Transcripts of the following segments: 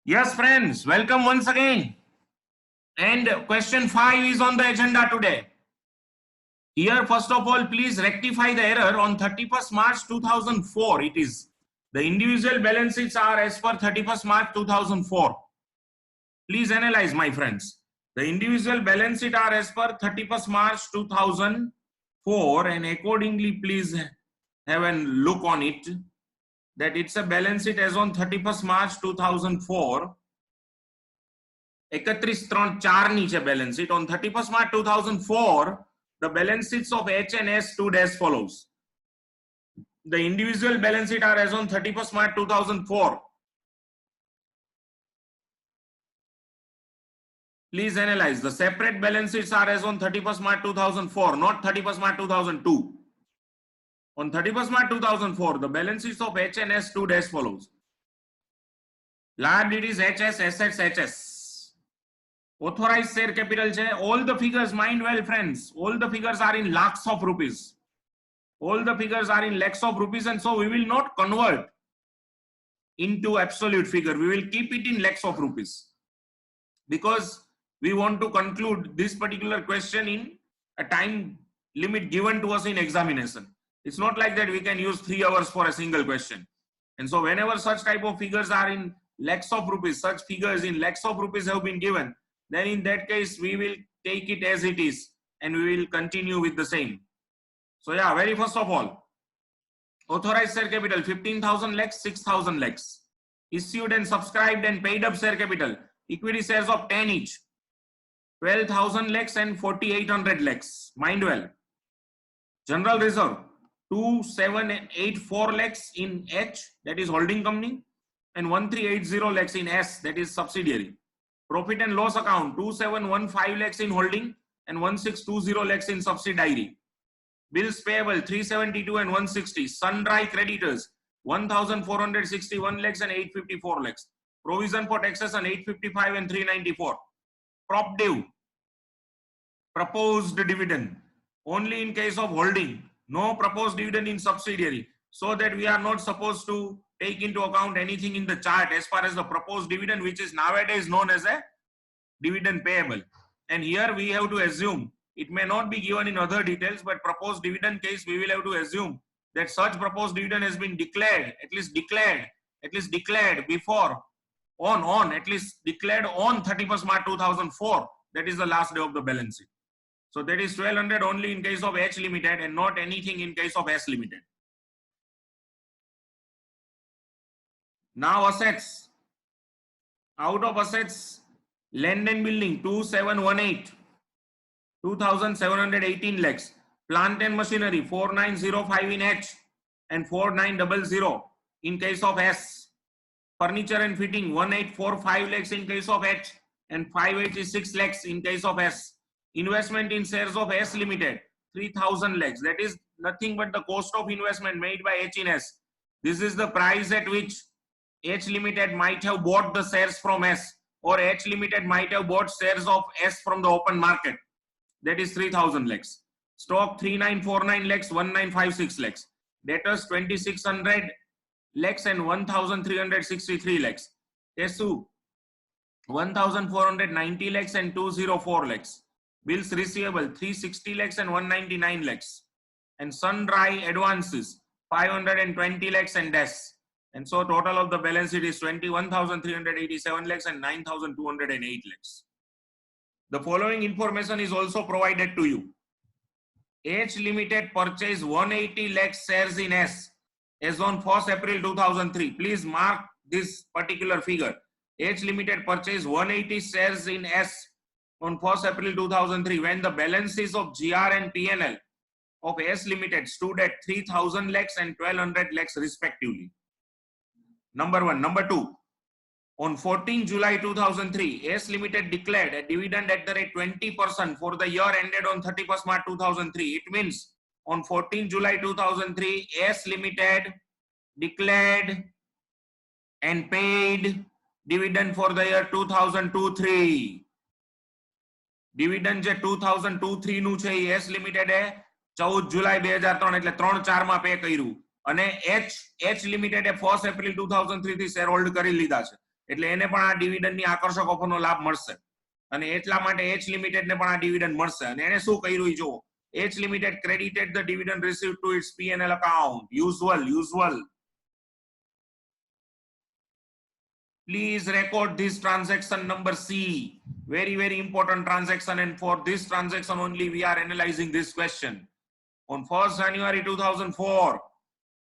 Yes, friends, welcome once again. And question 5 is on the agenda today. Here, first of all, please rectify the error on 31st March 2004. It is the individual balance sheets are as per 31st March 2004. Please analyze, my friends. The individual balance sheet are as per 31st March 2004, and accordingly, please have a look on it that it's a balance sheet as on 31st March 2004. 31/3/4 ની છે balance sheet. On 31st March 2004, the balance sheets of H and S stood as follows. The individual balance sheet are as on 31st March 2004. Please analyze. The separate balance sheets are as on 31st March 2004, not 31st March 2002. On 31st March 2004, the balance sheets of H and S stood as follows. Liabilities HS, assets HS. Authorized share capital che. All the figures, mind well, friends, all the figures are in lakhs of rupees. All the figures are in lakhs of rupees, and so we will not convert into absolute figure. We will keep it in lakhs of rupees because we want to conclude this particular question in a time limit given to us in examination. It's not like that we can use 3 hours for a single question. And so whenever such type of figures are in lakhs of rupees, such figures in lakhs of rupees have been given, then in that case we will take it as it is and we will continue with the same. So yeah, very first of all, authorized share capital 15,000 lakhs, 6,000 lakhs. Issued and subscribed and paid up share capital, equity shares of 10 each, 12,000 lakhs and 4,800 lakhs. Mind well. General reserve 2,784 lakhs in H, that is holding company, and 1,380 lakhs in S, that is subsidiary. Profit and loss account 2,715 lakhs in holding and 1,620 lakhs in subsidiary. Bills payable 372 and 160. Sundry creditors 1,461 lakhs and 854 lakhs. Provision for taxation 855 and 394. Prop div, proposed dividend only in case of holding. No proposed dividend in subsidiary, so that we are not supposed to take into account anything in the chart as far as the proposed dividend, which is nowadays known as a dividend payable. And here we have to assume, it may not be given in other details, but proposed dividend case we will have to assume that such proposed dividend has been declared, at least declared before, at least declared on 31st March 2004. That is the last day of the balance sheet. So that is 1,200 only in case of H Limited and not anything in case of S Limited. Now assets. Out of assets, land and building 2,718, 2,718 lakhs. Plant and machinery 4,905 in H and 4,900 in case of S. Furniture and fitting 1,845 lakhs in case of H and 586 lakhs in case of S. Investment in shares of S Limited 3,000 lakhs. That is nothing but the cost of investment made by H in S. This is the price at which H Limited might have bought the shares from S, or H Limited might have bought shares of S from the open market. That is 3,000 lakhs. Stock 3,949 lakhs, 1,956 lakhs. Debtors 2,600 lakhs and 1,363 lakhs. TESU 1,490 lakhs and 204 lakhs. Bills receivable 360 lakhs and 199 lakhs. And sundry advances 520 lakhs and DES. And so total of the balance sheet is 21,387 lakhs and 9,208 lakhs. The following information is also provided to you. H Limited purchased 180 lakhs shares in S as on 1st April 2003. Please mark this particular figure. H Limited purchased 180 shares in S on 1st April 2003 when the balances of GR and PNL of S Limited stood at 3,000 lakhs and 1,200 lakhs respectively. Number one. Number two, on 14 July 2003, S Limited declared a dividend at the rate 20% for the year ended on 31st March 2003. It means on 14 July 2003, S Limited declared and paid dividend for the year 2002-03. Dividend જે 2002-03 નું છે S Limited 14 જુલાઈ 2003 એટલે 3/4 માં pay કર્યું અને H Limited 1st April 2003 થી share hold કરી લીધા છે. એટલે એને પણ આ ડિવિડન્ડની આકર્ષક ઓફરનો લાભ મળશે અને એટલા માટે એચ લિમિટેડ ને પણ આ ડિવિડન્ડ મળશે અને એને શું કર્યું જો H limited credited the dividend received to its P&L account. Usual. Please record this transaction number C. Very important transaction, and for this transaction only we are analyzing this question. On 1st January 2004,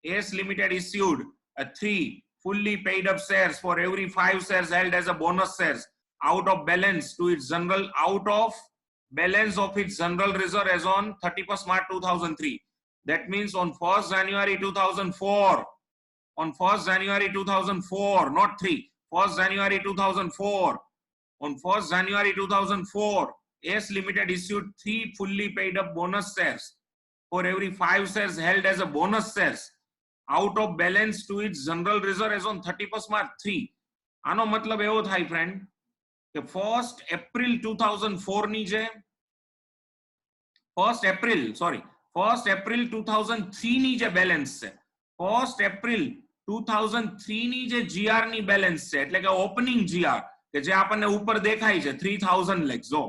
ACE Limited issued a 3 fully paid up shares for every 5 shares held as a bonus shares out of balance of its general reserve as on 31st March 2003. That means on 1st January 2004, not 3, 1st January 2004, on 1st January 2004, ACE Limited issued 3 fully paid up bonus shares for every 5 shares held as a bonus shares out of balance to its general reserve as on 31st March 3. આનો મતલબ એવો થાય friend કે 1st April 2004 ની જે 1st April 2003 ની જે balance છે 1st April 2003 ની જે GR ની બેલેન્સ છે એટલે કે ઓપનિંગ GR કે જે આપણને ઉપર દેખાય છે 3000 lakhs જો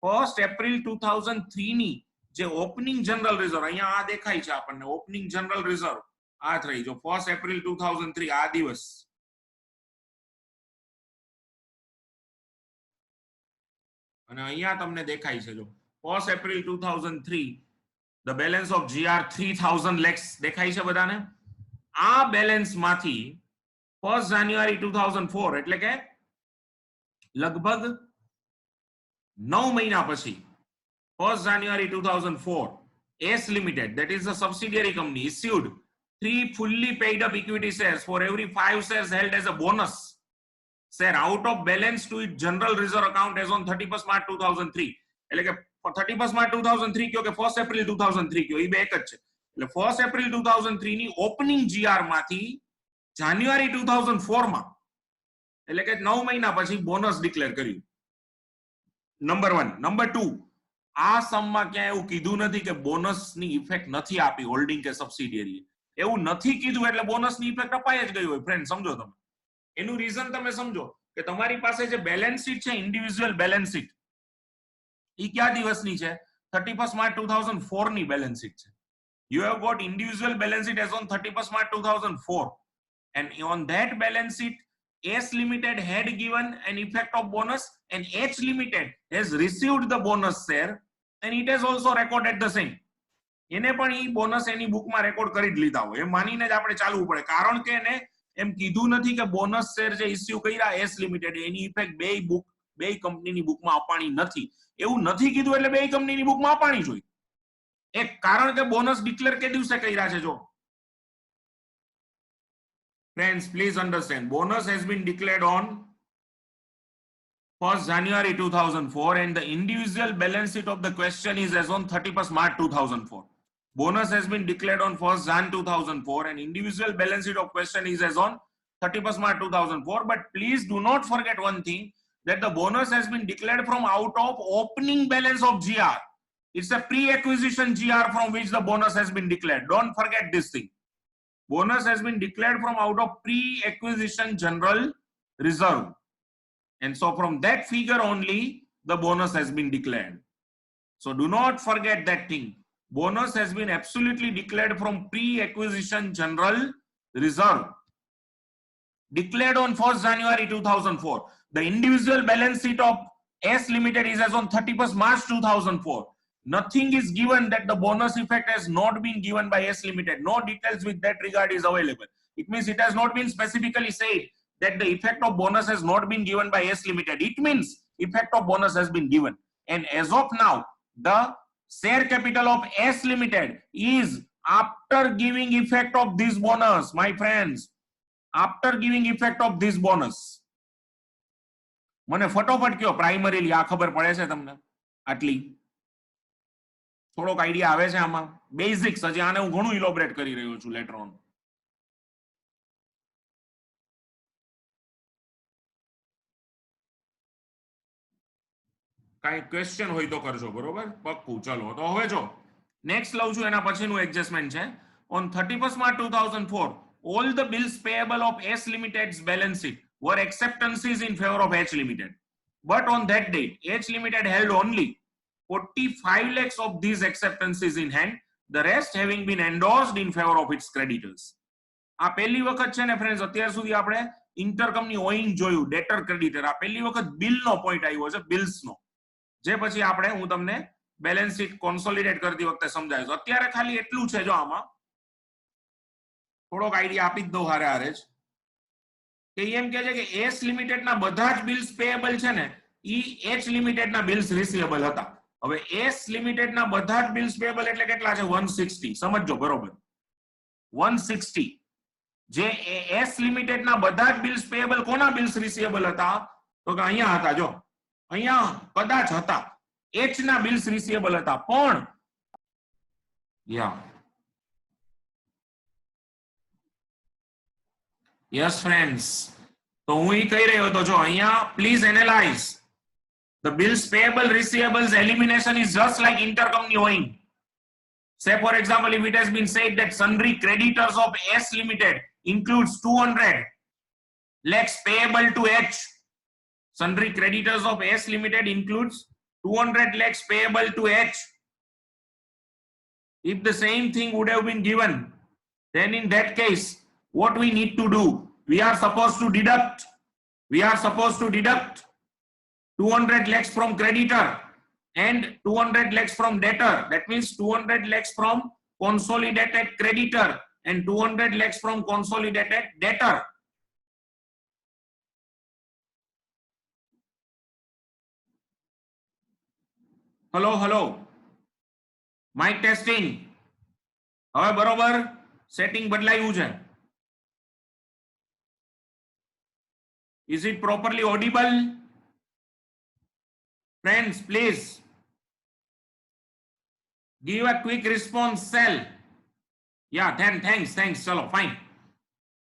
1st April 2003 ની જે ઓપનિંગ જનરલ રિઝર્વ અહીંયા આ દેખાય છે આપણને ઓપનિંગ જનરલ રિઝર્વ આ થઈ જો 1st April 2003 આ દિવસ અને અહીંયા તમને દેખાય છે જો 1st April 2003 the balance of GR 3000 lakhs દેખાય છે બધાને આ બેલેન્સ માંથી 1st January 2004 એટલે કે લગભગ 9 મહિના પછી 1st January 2004 ACE Limited, that is a subsidiary company, issued 3 fully paid up equity shares for every 5 shares held as a bonus share out of balance to its general reserve account as on 31st March 2003. એટલે કે 31st March 2003 કયો કે 1st April 2003 કયો એ બે એક જ છે એટલે 1st April 2003 ની ઓપનિંગ GR માંથી જાન્યુઆરી 2004 માં એટલે કે 9 મહિના પછી બોનસ ડિક્લેર કર્યું. નંબર 1. નંબર 2, આ સમમાં ક્યાં એવું કીધું નથી કે બોનસની ઇફેક્ટ નથી આપી હોલ્ડિંગ કે સબસિડિયરી એવું નથી કીધું એટલે બોનસની ઇફેક્ટ અપાઈ જ ગઈ હોય ફ્રેન્ડ સમજો તમે એનું રીઝન તમે સમજો કે તમારી પાસે જે બેલેન્સ શીટ છે ઇન્ડિવિડ્યુઅલ બેલેન્સ શીટ ઈ ક્યાં દિવસની છે 31st March 2004 ની બેલેન્સ શીટ છે you have got individual balance sheet as on 31st March 2004 and on that balance sheet ACE Limited had given an effect of bonus and H Limited has received the bonus share and it has also recorded the same. એને પણ ઈ bonus એની બુકમાં record કરી જ લીધા હોય એમ માનીને જ આપણે ચાલવું પડે કારણ કે એને એમ કીધું નથી કે બોનસ શેર જે ઇસ્યુ કર્યા ACE Limited એની ઇફેક્ટ બે કંપનીની બુકમાં અપાણી નથી એવું નથી કીધું એટલે બે કંપનીની બુકમાં અપાણી જોઈએ એક કારણ કે બોનસ ડિક્લેર કે દિવસે કર્યા છે જો Friends, please understand, bonus has been declared on 1st January 2004 and the individual balance sheet of the question is as on 31st March 2004. Bonus has been declared on 1st Jan 2004 and individual balance sheet of question is as on 31st March 2004. But please do not forget one thing, that the bonus has been declared from out of opening balance of GR. It's a pre-acquisition GR from which the bonus has been declared. Don't forget this thing. Bonus has been declared from out of pre-acquisition general reserve. And so from that figure only, the bonus has been declared. So do not forget that thing. Bonus has been absolutely declared from pre-acquisition general reserve. Declared on 1st January 2004. The individual balance sheet of ACE Limited is as on 31st March 2004. Nothing is given that the bonus effect has not been given by ACE Limited. No details with that regard is available. It means it has not been specifically said that the effect of bonus has not been given by ACE Limited. It means effect of bonus has been given. And as of now, the share capital of ACE Limited is after giving effect of this bonus, my friends. After giving effect of this bonus. મને ફટોફટ કયો primarily આ ખબર પડે છે તમને આટલી થોડોક આઈડિયા આવે છે આમાં બેઝિક્સ હજી આને હું ઘણું ઇલોબરેટ કરી રહ્યો છું લેટર ઓન કાઈ ક્વેશ્ચન હોય તો કરજો બરોબર પક્કું ચલો તો હવે જો નેક્સ્ટ લઉં છું એના પછીનું એડજસ્ટમેન્ટ છે on 31st March 2004 all the bills payable of ACE Limited's balance sheet were acceptances in favor of H Limited. But on that date, H Limited held only 45 lakhs of these acceptances in hand, the rest having been endorsed in favor of its creditors. આ પહેલી વખત છે ને friends, અત્યાર સુધી આપણે ઇન્ટરકમ્પની ઓઇંગ જોયું, ડેટર creditor. આ પહેલી વખત બિલનો પોઈન્ટ આવ્યો છે, બિલ્સનો, જે પછી આપણે હું તમને બેલેન્સ શીટ કોન્સોલિડેટ કરતી વખતે સમજાવીશ. અત્યારે ખાલી એટલું છે, જો આમાં થોડોક આઈડિયા આપી જ દઉં હારે હારે જ, કે એમ કહે છે કે એસ લિમિટેડના બધા જ બિલ્સ પેએબલ છે ને ઈ એચ લિમિટેડના બિલ્સ રિસીવેબલ હતા. હવે એસ લિમિટેડના બધા જ બિલ્સ પેએબલ એટલે કેટલા છે? 160. સમજજો બરોબર, 160. જે એસ લિમિટેડના બધા જ બિલ્સ પેએબલ કોના બિલ્સ રિસીવેબલ હતા? તો કે અહીંયા હતા, જો અહીંયા કદાચ હતા, એચ ના બિલ્સ રિસીવેબલ હતા. પણ યસ ફ્રેન્ડ્સ, તો હું એ કહી રહ્યો હતો, જો અહીંયા please analyse the bills payable receivables elimination is just like intercompany owing. Say for example, if it has been said that sundry creditors of S Limited includes 200 lakhs payable to H. Sundry creditors of S Limited includes 200 lakhs payable to H. If the same thing would have been given, then in that case, what we need to do? We are supposed to deduct 200 lakhs from creditor and 200 lakhs from debtor. That means 200 lakhs from consolidated creditor and 200 lakhs from consolidated debtor. Hello. Mic testing. હવે બરોબર setting બદલાયું છે? Is it properly audible? Friends, please give a quick response. Cell. Yeah, thanks. ચલો fine.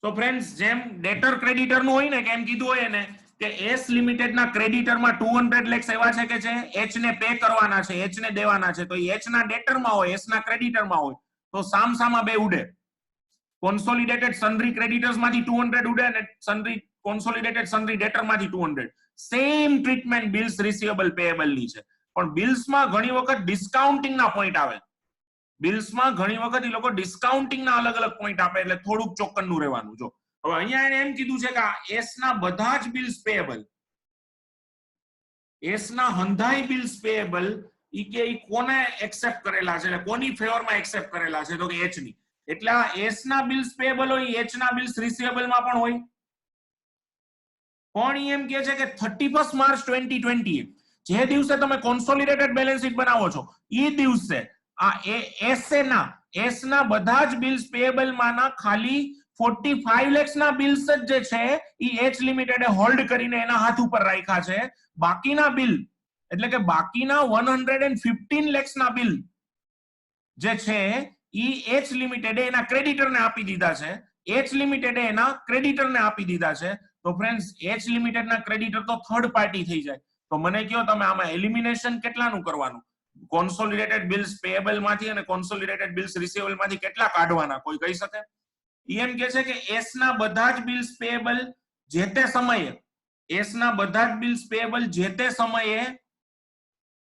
So friends, જેમ ડેટર creditor નું હોય ને, કેમ કીધું હોય ને કે એસ લિમિટેડ ના ક્રેડિટર માં 200 lakhs એવા છે કે છે એચ ને પે કરવાના છે, એચ ને દેવાના છે. તો એચ ના ડેટર માં હોય, એસ ના ક્રેડિટર માં હોય, તો સામસામા બે ઉડે. કોન્સોલિડેટેડ સન્ડ્રી ક્રેડિટર્સ માંથી 200 ઉડે અને સન્ડ્રી કોન્સોલિડેટેડ સન્ડ્રી ડેટર માંથી 200. Same treatment bills receivable payable ની છે. પણ બિલ્સ માં ઘણી વખત ડિસ્કાઉન્ટિંગ ના પોઈન્ટ આવે. બિલ્સ માં ઘણી વખત એ લોકો ડિસ્કાઉન્ટિંગ ના અલગ અલગ પોઈન્ટ આપે, એટલે થોડુંક ચોક્કસનું રહેવાનું. જો હવે અહીંયા એને એમ કીધું છે કે આ એસ ના બધા જ બિલ્સ પેએબલ, એસ ના હંધાઈ બિલ્સ પેએબલ ઈ કે ઈ કોને એક્સેપ્ટ કરેલા છે, એટલે કોની ફેવરમાં એક્સેપ્ટ કરેલા છે? તો કે એચ ની. એટલે આ એસ ના બિલ્સ પેએબલ હોય, એચ ના બિલ્સ રિસીવેબલ માં પણ હોય. પણ એમ કહે છે કે 31 માર્ચ 2020 જે દિવસે તમે કોન્સોલિડેટેડ બેલેન્સ શીટ બનાવો છો, એ દિવસે આ એસ ના બધા જ બિલ્સ પેએબલ માના ખાલી 45 lakhs ના બિલ્સ જ જે છે એ એચ લિમિટેડે હોલ્ડ કરીને એના હાથ ઉપર રાખ્યા છે. બાકીના બિલ એટલે કે બાકીના 115 lakhs ના બિલ જે છે એ એચ લિમિટેડે એના ક્રેડિટરને આપી દીધા છે, એચ લિમિટેડે એના ક્રેડિટરને આપી દીધા છે. તો ફ્રેન્ડ્સ, એચ લિમિટેડના ક્રેડિટર તો થર્ડ પાર્ટી થઈ જાય. તો મને કહો તમે આમાં એલિમિનેશન કેટલાનું કરવાનું? કોન્સોલિડેટેડ બિલ્સ પેએબલ માંથી અને કોન્સોલિડેટેડ બિલ્સ રિસીવેબલ માંથી કેટલા કાઢવાના? કોઈ કહી શકે? એમ કહે છે કે એસ ના બધા જ બિલ્સ પેએબલ જે તે સમયે, એસ ના બધા જ બિલ્સ પેએબલ જે તે સમયે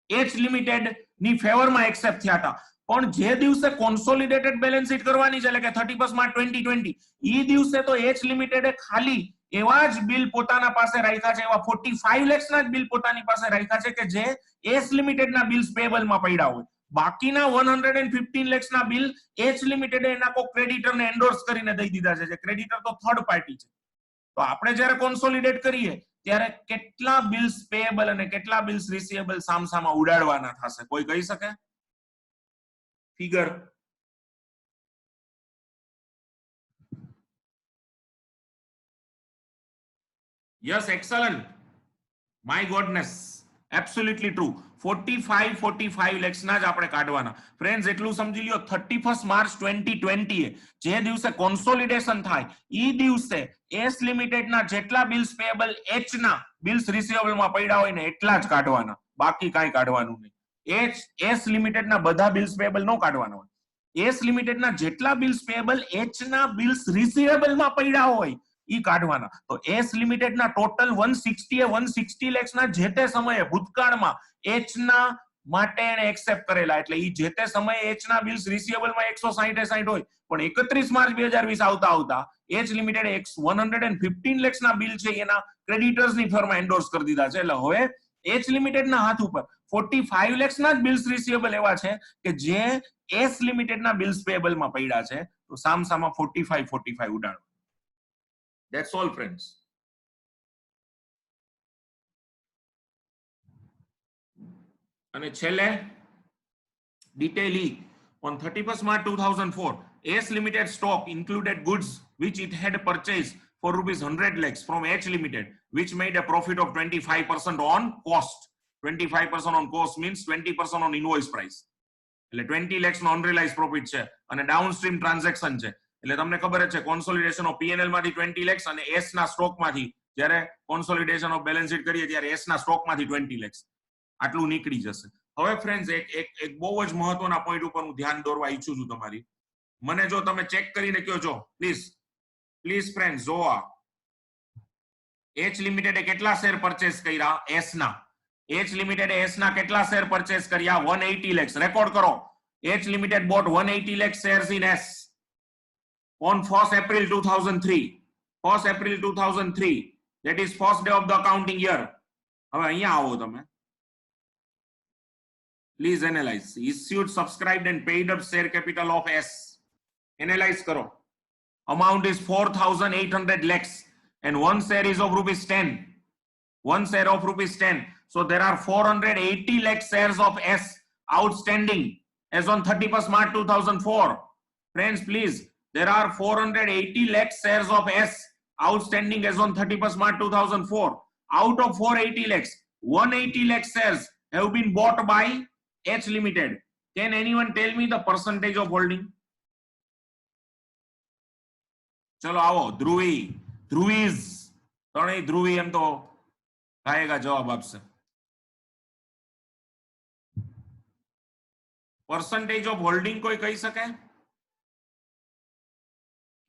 એચ લિમિટેડ ની ફેવરમાં એક્સેપ્ટ થયા હતા. પણ જે દિવસે કોન્સોલિડેટેડ બેલેન્સ શીટ કરવાની છે, એટલે કે 31 માર્ચ 2020, ઈ દિવસે તો એચ લિમિટેડે ખાલી એવા જ બિલ પોતાના પાસે રાખ્યા છે, એવા 45 lakhs ના જ બિલ પોતાની પાસે રાખ્યા છે કે જે એસ લિમિટેડના બિલ્સ પેએબલમાં પડ્યા હોય. બાકીના 115 lakhs ના બિલ એચ લિમિટેડે એના કોઈ ક્રેડિટરને એન્ડોર્સ કરીને દઈ દીધા છે, જે ક્રેડિટર તો થર્ડ પાર્ટી છે. તો આપણે જ્યારે કોન્સોલિડેટ કરીએ ત્યારે કેટલા બિલ્સ પેએબલ અને કેટલા બિલ્સ રિસીવેબલ સામસામા ઉડાડવાના થશે? કોઈ કહી શકે figure? Yes, excellent. My goodness, absolutely true. 45 lakhs ના જ આપણે કાઢવાના. ફ્રેન્ડ્સ, એટલું સમજી લ્યો, 31 માર્ચ 2020 જે દિવસે કોન્સોલિડેશન થાય, ઈ દિવસે એસ લિમિટેડ ના જેટલા બિલ્સ પેએબલ એચ ના બિલ્સ રિસીવેબલ માં પડ્યા હોય ને એટલા જ કાઢવાના, બાકી કાંઈ કાઢવાનું નહીં. એસ લિમિટેડ ના બધા બિલ્સ પેએબલ નો કાઢવાના હોય. એસ લિમિટેડ ના જેટલા બિલ્સ પેએબલ એચ ના બિલ્સ રિસીવેબલ માં પડ્યા હોય ઈ કાઢવાના. તો એસ લિમિટેડ ના ટોટલ 160 એ 160 લેક્સ ના જે તે સમયે ભૂતકાળમાં એચ ના માટે એને એક્સેપ્ટ કરેલા, એટલે ઈ જે તે સમયે એચ ના બિલ્સ રિસીવેબલ માં 160 હોય, પણ 31 માર્ચ 2020 આવતા એચ લિમિટેડ 115 લેક્સ ના બિલ છે એના ક્રેડિટર્સ ની ફર્મ એન્ડોર્સ કરી દીધા છે. એટલે હવે એચ લિમિટેડ ના હાથ ઉપર 45 લેક્સ ના જ બિલ્સ રિસીવેબલ એવા છે કે જે એસ લિમિટેડ ના બિલ્સ પેએબલ માં પડ્યા છે. તો સામસામા 45 ઉડાડો. That's all, friends. અને છેલ્લે detail E on 31st March 2004, S Limited stock included goods which it had purchased for rupees 100 lakhs from H Limited, which made a profit of 25% on cost. 25% on cost means 20% on invoice price. એટલે 20 lakhs નો અનરિયલાઇઝ profit છે અને downstream transaction છે. એટલે તમને ખબર જ છે consolidation of P&L માંથી 20 lakhs અને એસ ના સ્ટોક માંથી જ્યારે કોન્સોલિડેશન ઓફ બેલેન્સ શીટ કરીએ ત્યારે એસ ના સ્ટોક માંથી 20 lakhs આટલું નીકળી જશે. હવે ફ્રેન્ડ્સ એક બહુ જ મહત્વના પોઈન્ટ ઉપર હું ધ્યાન દોરવા ઈચ્છું છું તમારી. મને જો તમે ચેક કરીને કહો છો પ્લીઝ ફ્રેન્ડ્સ, જોવા એચ લિમિટેડે કેટલા શેર પરચેસ કર્યા એસ ના? એચ લિમિટેડ એસ ના કેટલા શેર પરચેસ કર્યા? 180 lakhs. રેકોર્ડ કરો. H limited boat 180 lakh shares in S on 1st April 2003. 1st April 2003, that is first day of the accounting year. હવે અહીંયા આવો તમે. Please analyze. Issued, subscribed and paid up share capital of S. Analyze karo. Amount is 4,800 lakhs and one share is of rupees 10. One share of rupees 10. So there are 480 lakh shares of S outstanding as on 31st March 2004. Friends, please, there are 480 lakh shares of S outstanding as on 31st March 2004. Out of 480 lakhs, 180 lakh shares have been bought by H Limited. Can anyone tell me the percentage of holding? ચલો આવો. ધ્રુવીઝ ત્રણેય ધ્રુવી એમ તો ખાયેગા જવાબ આપશે. Percentage of holding કોઈ કહી શકે?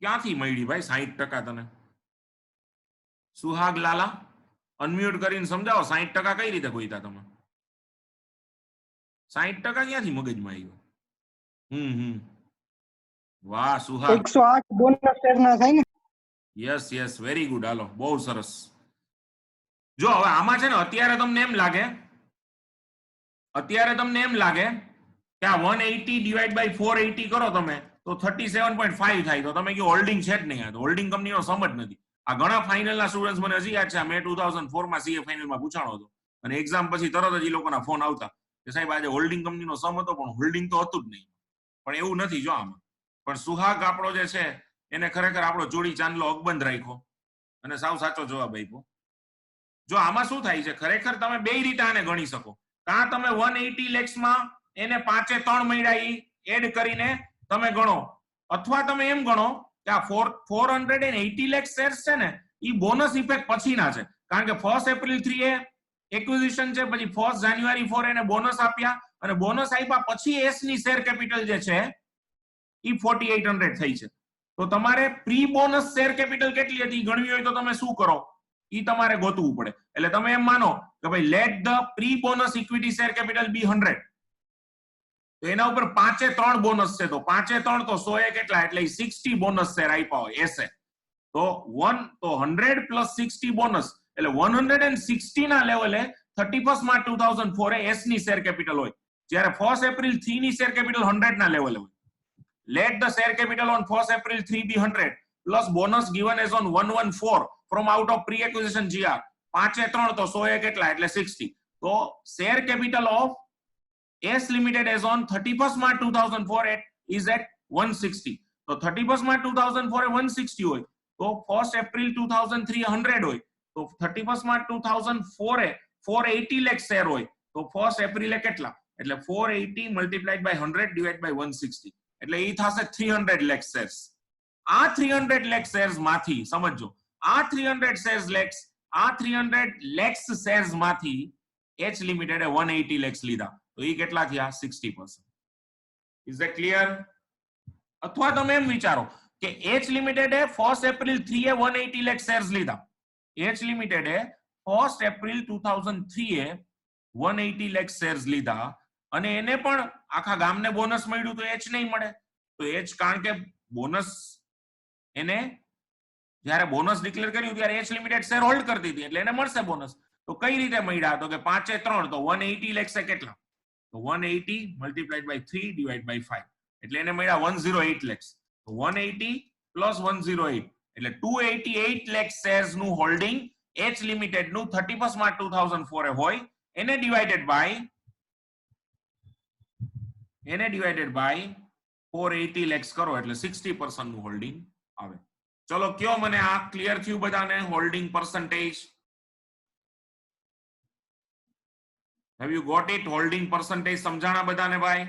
ક્યાંથી મળી ભાઈ 60%? તને સુહાગ લાલા અનમ્યુટ કરીને સમજાવો 60% કઈ રીતે ગોઈતા તમે? 60% ક્યાંથી મગજમાં આવ્યો? વાહ સુહાગ, 108 બોનસ શેર ના થાય ને? Yes very good. હાલો, બહુ સરસ. જો હવે આમાં છે ને અત્યારે તમને એમ લાગે કે આ 180 ડિવાઈડ બાય 480 કરો તમે તો 37.5 થાય. તો તમે કહો હોલ્ડિંગ છે જ નહીં. આ તો હોલ્ડિંગ કંપનીનો સમ જ નથી. આ ઘણા ફાઇનલના સ્ટુડન્ટ્સ મને હજી યાદ છે, મેં 2004 માં સીએ ફાઇનલમાં પૂછાણો હતો અને એક્ઝામ પછી તરત જ એ લોકોના ફોન આવતા કે સાહેબ આજે હોલ્ડિંગ કંપનીનો સમ હતો પણ હોલ્ડિંગ તો હતું જ નહીં. પણ એવું નથી જો આમાં. પણ સુહાગ આપણો જે છે એને ખરેખર આપણો જોડી ચાંદલો અકબંધ રાખ્યો અને સાવ સાચો જવાબ આપ્યો. જો આમાં શું થાય છે, ખરેખર તમે બે રીતે આને ગણી શકો. કાં તમે 180 લેક્સમાં એને 5-3 મળ્યા ઈ એડ કરીને તમે ગણો, અથવા તમે એમ ગણો કે આ 480 લાખ શેર્સ છે ને ઈ બોનસ ઇફેક્ટ પછીના છે. કારણ કે 1st April 3 એ એક્વિઝિશન છે, પછી 1st January 4 એને બોનસ આપ્યા અને બોનસ આપ્યા પછી એસ ની શેર કેપિટલ જે છે ઈ 4800 થઈ છે. તો તમારે પ્રી બોનસ શેર કેપિટલ કેટલી હતી ગણવી હોય તો તમે શું કરો, ઈ તમારે ગોતવું પડે. એટલે તમે એમ માનો કે ભાઈ let the pre bonus equity share capital be 100. તો એના ઉપર 5-3 બોનસ છે, તો 5-3 તો 100 એ કેટલા, એટલે 60 બોનસ શેર આપ્યા હોય એસે. તો 100 પ્લસ 60 બોનસ એટલે 160 ના લેવલે 31st March 2004 એ એસ ની શેર કેપિટલ હોય, જ્યારે 1st April 3 ની શેર કેપિટલ 100 ના લેવલે હોય. Let the share capital on 1st April 3 be 100 plus bonus given as on 114 from out of pre-acquisition GR. 5-3 તો 100 એ કેટલા, એટલે 60. તો share capital of S Limited as on 31st March 2004 is at 160. તો 31st March 2004 એ 160 હોય તો 1st April 2003 100 હોય તો 31st March 2004 એ 480 lakh share હોય તો 1st April એ કેટલા, એટલે 480 multiplied by 100 divided by 160 એટલે ઈ થશે 300 લાખ શેર્સ. આ 300 લાખ શેર્સ માંથી સમજો, આ 300 લાખ શેર્સ માંથી એચ લિમિટેડે 180 લાખ લીધા તો ઈ કેટલા થયા, 60%. Is that clear? અથવા તમે એમ વિચારો કે H લિમિટેડ એ 1 એપ્રિલ 3 એ 180 લાખ શેર્સ લીધા. H લિમિટેડ એ 1 એપ્રિલ 2003 એ 180 લાખ શેર્સ લીધા અને એને પણ આખા ગામને બોનસ મળ્યું તો H નહીં મળે. તો H કારણ કે બોનસ એને જ્યારે બોનસ ડિક્લેર કર્યું ત્યારે H લિમિટેડ શેર હોલ્ડ કરતી હતી એટલે એને મળશે બોનસ. તો કઈ રીતે મળ્યા? તો કે 5 એ 3 તો 180 લાખ છે કેટલા? તો 180 મલ્ટીપ્લાઈડ બાય 3 ડિવાઇડ બાય 5 એટલે એને મળ્યા 108 લાખ. તો 180 પ્લસ 108 એટલે 288 લાખ શેર્સ નું હોલ્ડિંગ H લિમિટેડ નું 31 માર્ચ 2004 એ હોય એને ડિવાઇડેડ બાય 480 lakhs કરો એટલે 60% નું હોલ્ડિંગ આવે. ચલો કયો મને આ ક્લિયર થયું બધાને? Holding percentage have you got it? Holding percentage સમજાણા બધાને ભાઈ?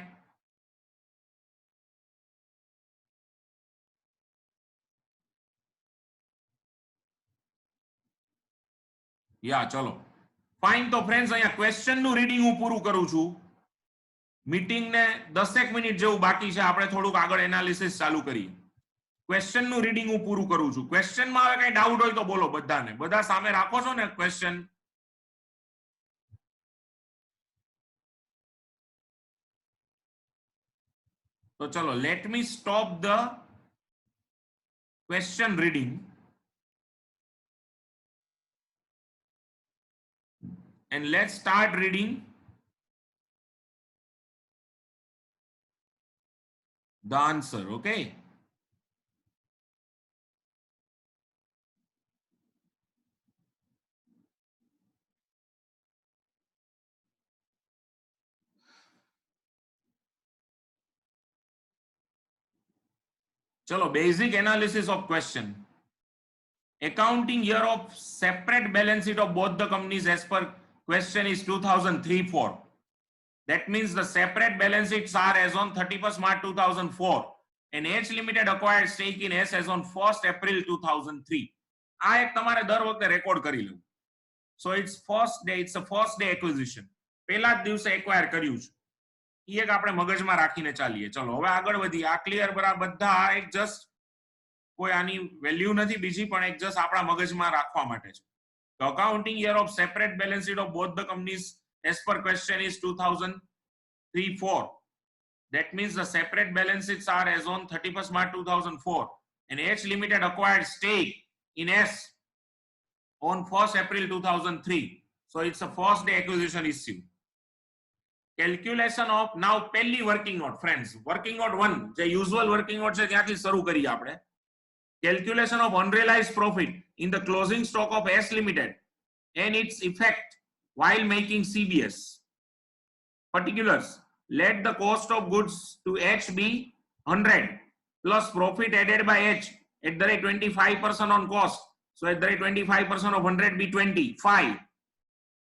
યા ચલો ફાઇન. તો ફ્રેન્ડ્સ અહીંયા ક્વેશ્ચન નું રીડિંગ હું પૂરું કરું છું. મીટિંગ ને 10 મિનિટ જેવું બાકી છે, આપણે થોડુંક આગળ એનાલિસિસ ચાલુ કરીએ. ક્વેશ્ચન નું રીડિંગ હું પૂરું કરું છું. ક્વેશ્ચન માં હવે કઈ ડાઉટ હોય તો બોલો બધાને. બધા સામે રાખો છો ને ક્વેશ્ચન? તો ચલો let me stop the question reading and let's start reading the answer. Okay, chalo basic analysis of question. Accounting year of separate balance sheet of both the companies as per question is 2003-4. That means the separate balance sheets are as on 31st March 2004 and H Limited acquired stake in S as on 1st April 2003. આ એક તમારે દર વખતે record કરી લેવું. So it's a first day acquisition. પહેલા જ દિવસે એક્વાયર કર્યું છે. એ એક આપણે મગજમાં રાખીને ચાલીએ. ચલો હવે આગળ વધીએ. આ ક્લિયર બરાબર બધા? આ એક જસ્ટ કોઈ આની વેલ્યુ નથી બીજી, પણ એક જસ્ટ આપણા મગજમાં રાખવા માટે છે. The accounting year of separate balance sheet of both the companies as per question is 2003-4. That means the separate balance sheets are as on 31st March 2004 and H Limited acquired stake in S on 1st April 2003. So it's a first day acquisition issue. Calculation of now પહેલી working note friends. Working note 1 જે usual working note છે ત્યાંથી શરૂ કરીએ આપણે. Calculation of unrealized profit in the closing stock of S Limited and its effect while making CBS. Particulars: let the cost of goods to H be 100 plus profit added by H at the rate 25% on cost. So at the rate 25% of 100 be 25.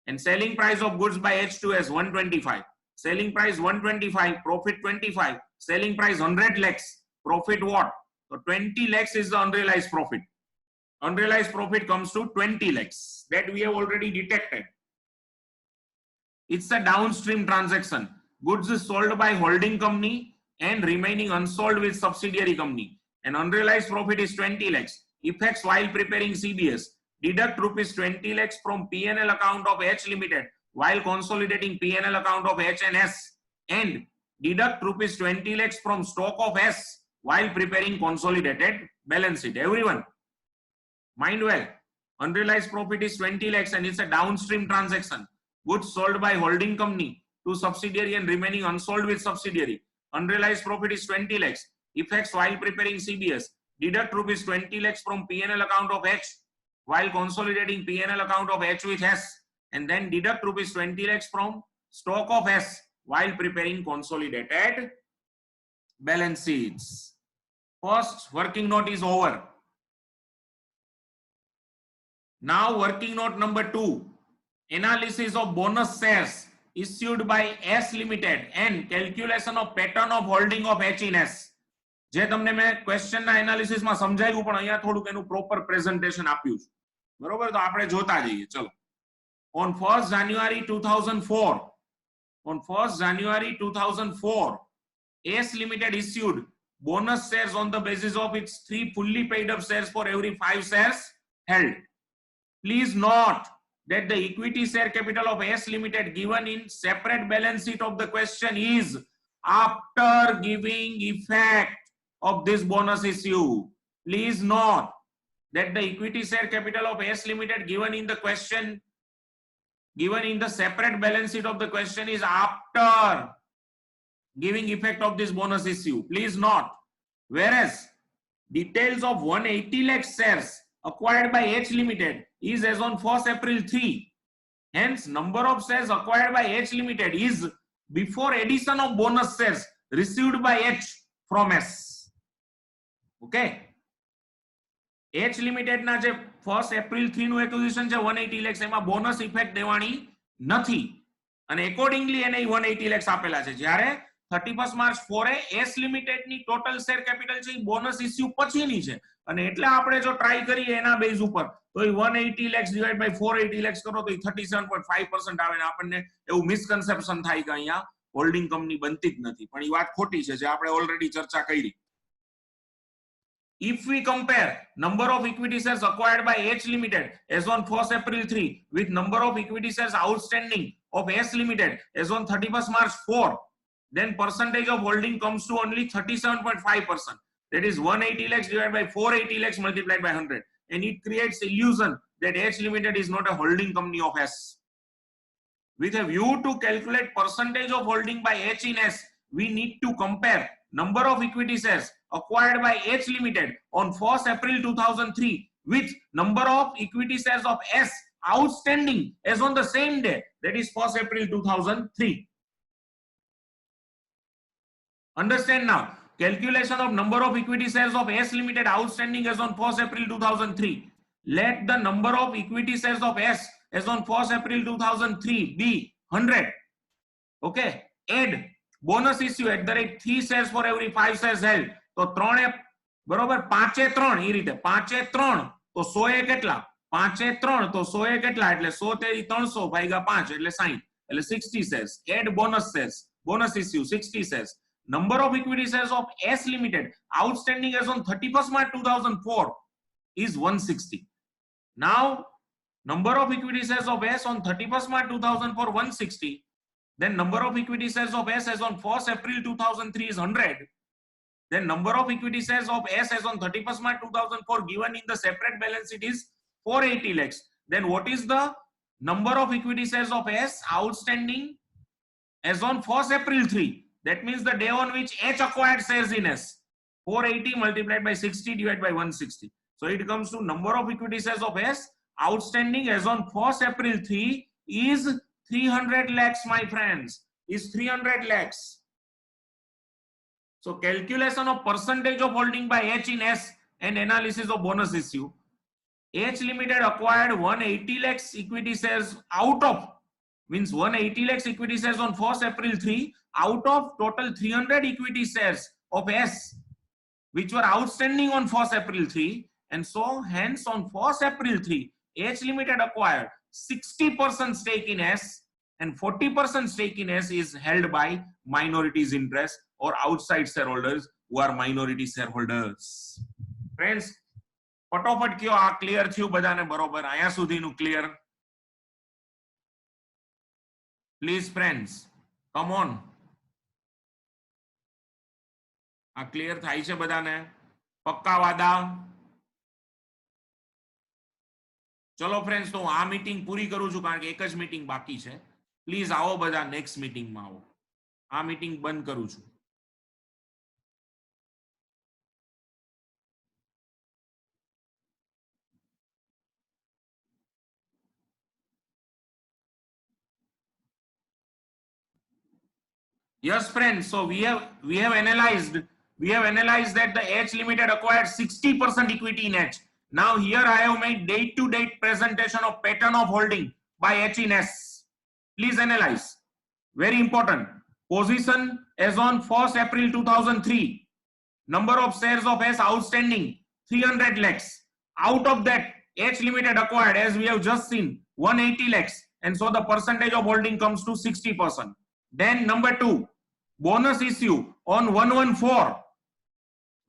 And selling price of goods by H to S 125. Selling price 125, profit 25. Selling price 100 lakhs, profit what? So 20 lakhs is the unrealized profit. Unrealized profit comes to 20 lakhs. That we have already detected. It's a downstream transaction. Goods is sold by holding company and remaining unsold with subsidiary company. And unrealized profit is 20 lakhs. Effects while preparing CBS. Deduct rupees 20 lakhs from P&L account of H Limited while consolidating P&L account of H and S. And deduct rupees 20 lakhs from stock of S while preparing consolidated balance sheet. Everyone, mind well. Unrealized profit is 20 lakhs and it's a downstream transaction. Goods sold by holding company to subsidiary and remaining unsold with subsidiary. Unrealized profit is 20 lakhs. Effects while preparing CBS. Deduct rupees 20 lakhs from P&L account of H while consolidating P&L account of H with S. And then deduct rupees 20 lakhs from stock of S while preparing consolidated balance sheets. First working note is over. Now working note number 2. Analysis of bonus shares issued by S Limited and calculation of pattern of holding of H in S. જે તમને મેં question ના analysis માં સમજાવ્યું પણ અહીંયા થોડુંક એનું પ્રોપર પ્રેઝન્ટેશન આપ્યું છે. બરોબર? તો આપણે જોતા જઈએ. ચલો. On 1st January 2004, S Limited issued bonus shares on the basis of its 3 fully paid up shares for every 5 shares held. Please note that the equity share capital of S Limited given in separate balance sheet of the question is after giving effect of this bonus issue. Please note that the equity share capital of S Limited given in the question, given in the separate balance sheet of the question is after giving effect of this bonus issue. Please note. Whereas details of 180 lakh shares acquired by H Limited is as on 1st April 3. Hence, number of shares acquired by H Limited is before addition of bonus shares received by H from S. Okay. H Limited na je 1st April 3 નું acquisition છે 180 lakhs એમાં bonus effect દેવાની નથી અને accordingly એને 180 lakhs આપેલા છે જ્યારે 31st March 4 એ S Limited ની ટોટલ શેર કેપિટલ છે બોનસ ઇશ્યુ પછીની છે અને એટલે આપણે જો ટ્રાય કરીએ એના બેઝ ઉપર તો એ 180 lakhs ડિવાઇડ બાય 480 lakhs કરો તો એ 37.5% આવે ને આપણને એવું મિસકન્સેપ્શન થાય કે અહીંયા હોલ્ડિંગ કંપની બનતી જ નથી પણ એ વાત ખોટી છે જે આપણે ઓલરેડી ચર્ચા કરી. If we compare number of equity shares acquired by H Limited as on 1st April 3 with number of equity shares outstanding of S Limited as on 31st March 4, then percentage of holding comes to only 37.5%. That is 180 lakhs divided by 480 lakhs multiplied by 100. And it creates illusion that H Limited is not a holding company of S. With a view to calculate percentage of holding by H in S, we need to compare number of equity shares acquired by H Limited on 1st April 2003 with number of equity shares of S outstanding as on the same day, that is 1st April 2003. Understand now, calculation of number of equity shares of S Limited outstanding as on 1st April 2003. Let the number of equity shares of S as on 1st April 2003 be 100. Okay, add bonus issue at the rate 3 shares for every 5 shares held. તો 3 બરોબર 5 3 એ રીતે 5 3 તો 100 એ કેટલા 5 3 તો 100 એ કેટલા એટલે 100 તેરી 300 ભાગ્યા 5 એટલે 60 એટલે 60 shares. Add bonus shares, bonus issue 60 shares. Number of equity shares of S Limited outstanding as on 31st March 2004 is 160. Now number of equity shares of S on 31st March 2004 160. Then number of equity shares of S as on 1st April 2003 is 100. Then number of equity shares of S as on 31st March 2004 given in the separate balance sheet is 480 lakhs. Then what is the number of equity shares of S outstanding as on 1st April 3? That means the day on which H acquired shares in S. 480 multiplied by 60 divided by 160. So it comes to number of equity shares of S outstanding as on 1st April 3 is 300 lakhs, my friends, is 300 lakhs. So calculation of percentage of holding by H in S and analysis of bonus issue. H Limited acquired 180 lakhs equity shares out of, means 180 lakhs equity shares on 1st April 3 out of total 300 equity shares of S which were outstanding on 1st April 3, and so hence on 1st April 3 H Limited acquired 60% stake in S and 40% stake in S is held by minorities interest or outside shareholders who are minority shareholders. Friends, ફટાફટ કયો આ clear થયું બધાને બરોબર આયા સુધીનું clear? Please friends come on, આ clear થાય છે બધાને? પક્કા વાદા? ચલો ફ્રેન્ડ્સ, તો હું આ મીટિંગ પૂરી કરું છું કારણ કે એક જ મીટિંગ બાકી છે. પ્લીઝ આવો બધા, નેક્સ્ટ મીટિંગમાં આવો. આ મીટિંગ બંધ કરું છું. Yes, friends. So we have analyzed that the H Limited acquired 60% equity in H. Now here I have made date-to-date presentation of pattern of holding by H in S. Please analyze. Very important. Position as on 1st April 2003. Number of shares of S outstanding 300 lakhs. Out of that, H Limited acquired, as we have just seen, 180 lakhs, and so the percentage of holding comes to 60%. Then number 2, bonus issue on 114.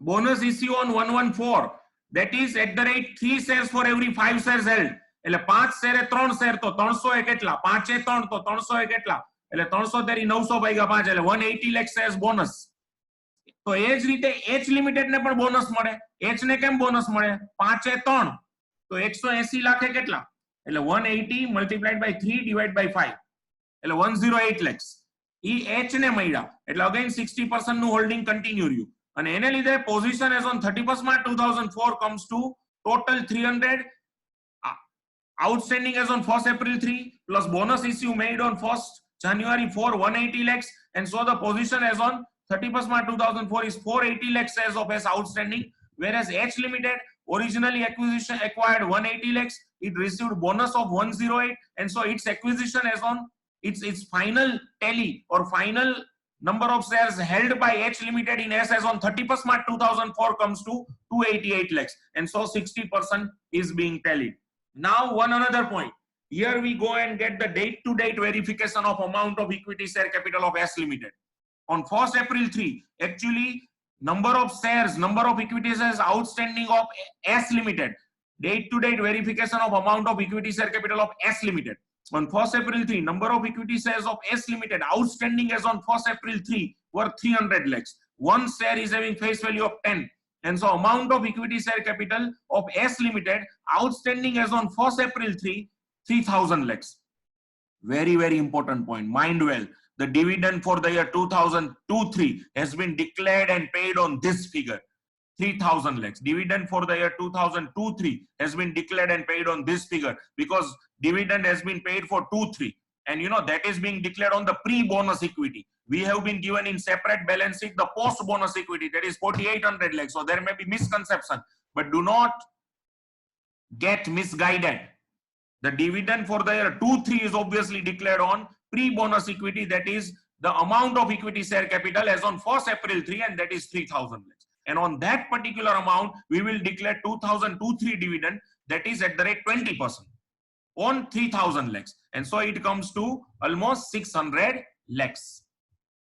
bonus issue on 114, that is at the rate 3 shares for every 5 shares held. એટલે 5 શેરે 3 share તો 300 એ કેટલા? 5 એ 3 તો 300 એ કેટલા? એટલે 300 તેરી 900 ભાગ્યા 5 એટલે 180 lakh shares bonus. તો એ જ રીતે H લિમિટેડ ને પણ બોનસ મળે. H ને કેમ બોનસ મળે? 5 એ 3 તો 180 લાખ એ કેટલા? એટલે 180 multiplied by 3 divided by 5 એટલે 108 lakhs. ઈ H ને મળ્યા એટલે અગેન 60% નું હોલ્ડિંગ કન્ટિન્યુ રહ્યું. અને એને લીધે position as on 31st March 2004 comes to total 300, outstanding as on 1st April 3 plus bonus issue made on 1st January 4 180 lakhs, and so the position as on 31st March 2004 is 480 lakhs shares of S outstanding, whereas H Limited originally acquired 180 lakhs, it received bonus of 108, and so its acquisition as on its final tally or final number of shares held by H Limited in S as on 31st March 2004 comes to 288 lakhs, and so 60% is being tallied. Now one another point, here we go and get the date to date verification of amount of equity share capital of S Limited. On 1st April 3, actually number of shares, number of equity shares outstanding of S Limited, date to date verification of amount of equity share capital of S Limited. On 1st April 3, number of equity shares of S Limited outstanding as on 1st April 3 were 300 lakhs. One share is having face value of 10. And so amount of equity share capital of S Limited outstanding as on 1st April 3, 3000 lakhs. Very, very important point. Mind well. The dividend for the year 2002-3 has been declared and paid on this figure. 3000 lakhs. Dividend for the year 2002-3 has been declared and paid on this figure because dividend has been paid for 2-3. And you know that is being declared on the pre-bonus equity. We have been given in separate balance sheet the post-bonus equity, that is 4800 lakhs. So there may be misconception, but do not get misguided. The dividend for the year 2-3 is obviously declared on pre-bonus equity, that is the amount of equity share capital as on 1st April 3, and that is 3000 lakhs. And on that particular amount, we will declare 2002-3 dividend, that is at the rate 20% on 3000 lakhs. And so it comes to almost 600 lakhs.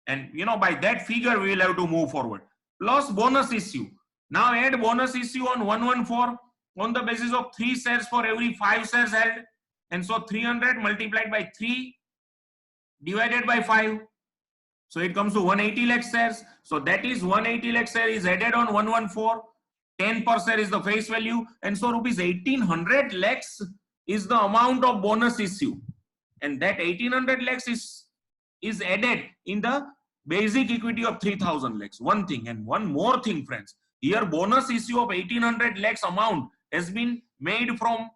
And you know, by that figure, we will have to move forward. Plus bonus issue. Now add bonus issue on 114 on the basis of 3 shares for every 5 shares held. And so 300 multiplied by 3 divided by 5. So it comes to 180 lakh shares. So that is 180 lakh share is added on 114. 10 per share is the face value. And so rupees 1800 lakhs is the amount of bonus issue. And that 1800 lakhs is added in the basic equity of 3000 lakhs. One thing, and one more thing, friends. Here bonus issue of 1800 lakhs amount has been made from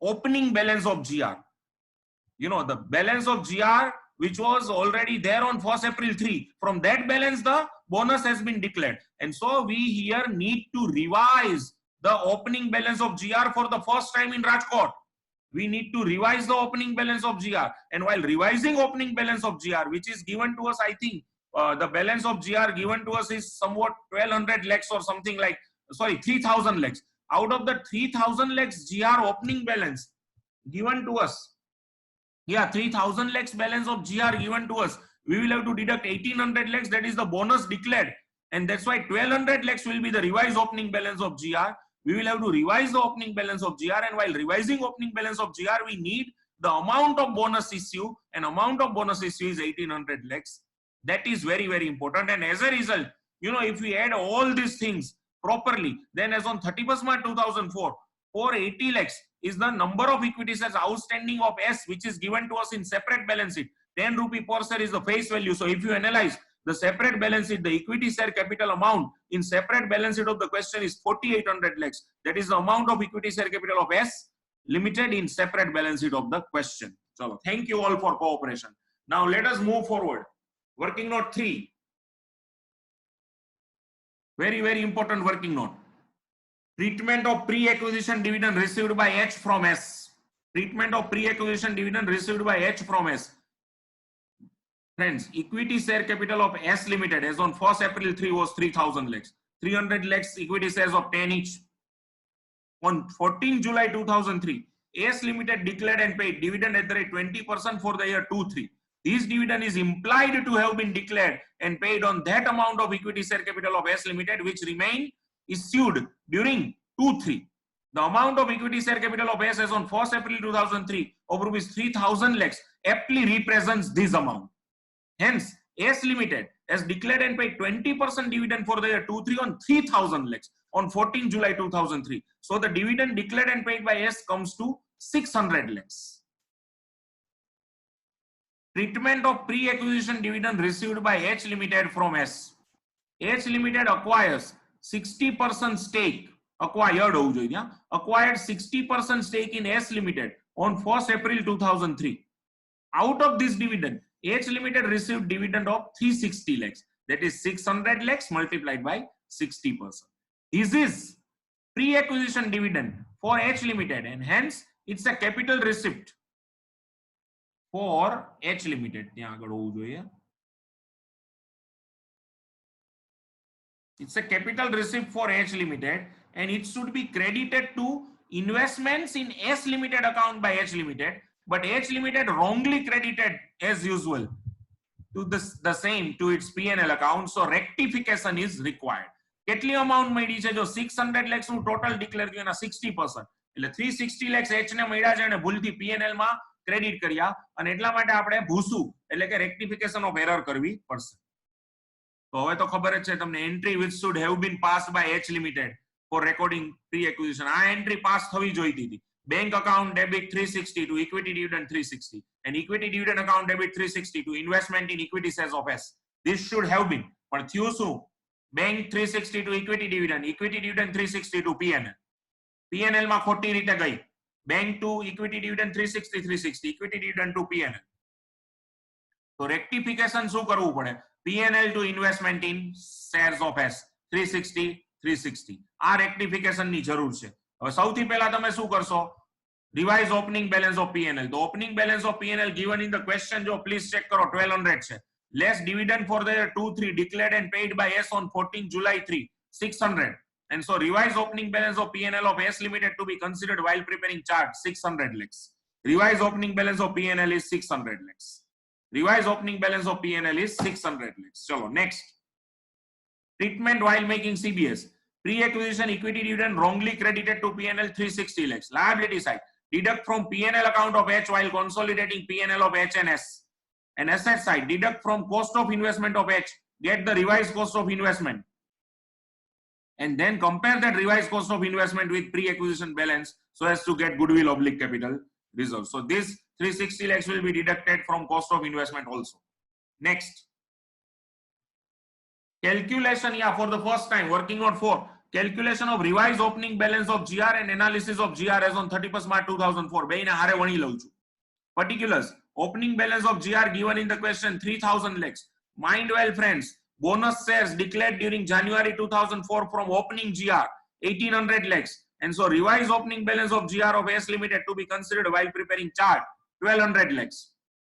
opening balance of GR. You know, the balance of GR which was already there on 1st April 3. From that balance, the bonus has been declared. And so we here need to revise the opening balance of GR for the first time in Rajkot. We need to revise the opening balance of GR. And while revising opening balance of GR, which is given to us, I think the balance of GR given to us is somewhat 1200 lakhs or something like, sorry, 3000 lakhs. Out of the 3000 lakhs GR opening balance given to us, 3000 lakhs balance of GR given to us, we will have to deduct 1800 lakhs, that is the bonus declared. And that's why 1200 lakhs will be the revised opening balance of GR. We will have to revise the opening balance of GR, and while revising opening balance of GR, we need the amount of bonus issue, and amount of bonus issue is 1800 lakhs. That is very, very important. And as a result, you know, if we add all these things properly, then as on 31st March 2004, 480 lakhs is the number of equity shares outstanding of S, which is given to us in separate balance sheet. 10 rupee per share is the face value. So if you analyze the separate balance sheet, the equity share capital amount in separate balance sheet of the question is 4800 lakhs. That is the amount of equity share capital of S Limited in separate balance sheet of the question. So thank you all for cooperation. Now let us move forward. Working note 3. Very, very important working note. Treatment of pre-acquisition dividend received by H from S. Treatment of pre-acquisition dividend received by H from S. Friends, equity share capital of S Limited as on 1st April 3 was 3000 lakhs. 300 lakhs equity shares of 10 each. On 14 July 2003, S Limited declared and paid dividend at the rate 20% for the year 2-3. This dividend is implied to have been declared and paid on that amount of equity share capital of S Limited which remain issued during 2-3. The amount of equity share capital of S as on 1st April 2003 of rupees 3,000 lakhs aptly represents this amount. Hence, S Limited has declared and paid 20% dividend for the year 2-3 on 3,000 lakhs on 14 July 2003. So the dividend declared and paid by S comes to 600 lakhs. Treatment of pre-acquisition dividend received by H Limited from S. H Limited acquires 60% stake, acquired 60% stake in S Limited on 1st April 2003. Out of this dividend, H Limited received dividend of 360 lakhs. That is 600 lakhs multiplied by 60%. This is pre-acquisition dividend for H Limited and hence it's a capital receipt for H Limited. It's a capital receipt for H Limited and it should be credited to investments in S Limited account by H Limited, but H Limited wrongly credited as usual to the same to its P&L account. So rectification is required. કેટલી amount મળી છે? જો 600 lakhs નું total declare થયું એના 60%. એટલે 360 lakhs H ને મળ્યા છે અને ભૂલથી P&L માં ક્રેડિટ કર્યા અને એટલા માટે આપણે ભૂસું એટલે કે rectification of error કરવી પડશે. તો હવે તો ખબર જ છે તમને entry which should have been passed by H Limited for recording pre-acquisition. આ entry pass થવી જોઈતી હતી. Bank account debit 360 to equity dividend 360 and equity dividend account debit 360 to investment in equity shares of S. This should have been. પણ થયું શું? Bank 360 to equity dividend 360 to P&L. P&L માં ખોટી રીતે ગઈ. Bank to equity dividend 360 equity dividend to P&L. તો rectification શું કરવું પડે? P&L to investment in shares of S 360. આ rectification ની જરૂર છે. હવે સૌથી પહેલા તમે શું કરશો? Revise opening balance of P&L. The opening balance of P&L given in the question જો please check કરો 1200 છે. Less dividend for the year 2-3 declared and paid by S on 14 July 3 600. And so revise opening balance of P&L of S Limited to be considered while preparing chart 600 lakhs. Revise opening balance of P&L is 600 lakhs. Revise opening balance of P&L is 600 lakhs. Chalo, next. Treatment while making CBS. Pre-acquisition equity dividend wrongly credited to P&L 360 lakhs. Liability side. Deduct from P&L account of H while consolidating P&L of H and S. And asset side. Deduct from cost of investment of H. Get the revised cost of investment. And then compare that revised cost of investment with pre-acquisition balance so as to get goodwill oblique capital reserve. So this 360 lakhs will be deducted from cost of investment also. Next. Calculation, for the first time, working note 4. Calculation of revised opening balance of GR and analysis of GR as on 31st March 2004. બેયને હારે વણી લઉં છું. Particulars. Opening balance of GR given in the question 3,000 lakhs. Mind well, friends. Bonus shares declared during January 2004 from opening GR 1,800 lakhs. And so revised opening balance of GR of S Limited to be considered while preparing chart 1,200 lakhs.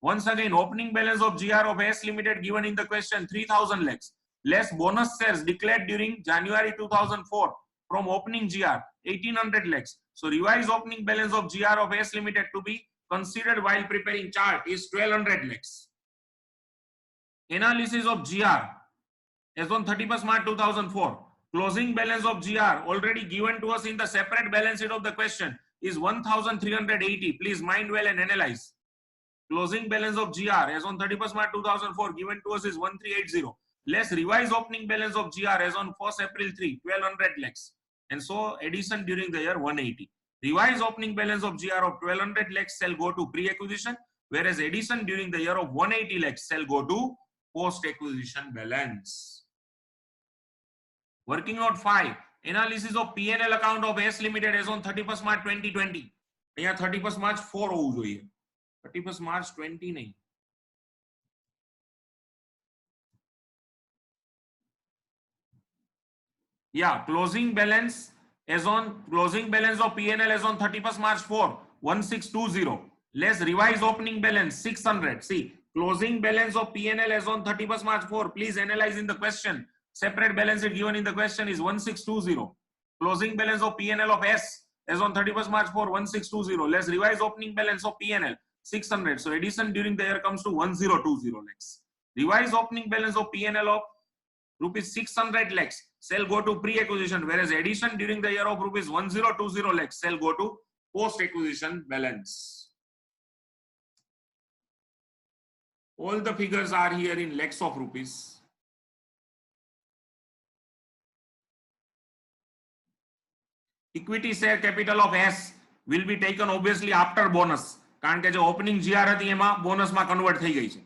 Once again, opening balance of GR of S Limited given in the question 3,000 lakhs. Less bonus shares declared during January 2004 from opening GR 1,800 lakhs. So revised opening balance of GR of S Limited to be considered while preparing chart is 1,200 lakhs. Analysis of GR as on 31st March 2004. Closing balance of GR already given to us in the separate balance sheet of the question is 1,380. Please mind well and analyze. Closing balance of GR as on 31st March 2004 given to us is 1,380. Less revised opening balance of GR as on 1st April 3, 1,200 lakhs. And so addition during the year 180. Revised opening balance of GR of 1,200 lakhs shall go to pre-acquisition, whereas addition during the year of 180 lakhs shall go to post-acquisition balance. Working note 5. Analysis of P&L account of S Limited as on 31st March 2020. અહીંયા 31st March 4 હોવું જોઈએ. 31st March 20 નહીં. Yeah, closing balance of P&L as on 31st March 4, 1,620. Less revised opening balance 600. See, closing balance of P&L as on 31st March 4. Please analyze in the question. Separate balance sheet given in the question is 1,620. Closing balance of P&L of S as on 31st March 4, 1,620. Less revised opening balance of P&L 600. So addition during the year comes to 1020 lakhs. Revised opening balance of P&L of rupees 600 lakhs shall go to pre-acquisition, whereas addition during the year of rupees 1020 lakhs shall go to post-acquisition balance. All the figures are here in lakhs of rupees. Equity share capital of S will be taken obviously after bonus, કારણ કે જે opening GR હતી એમાં બોનસમાં convert થઈ ગઈ છે,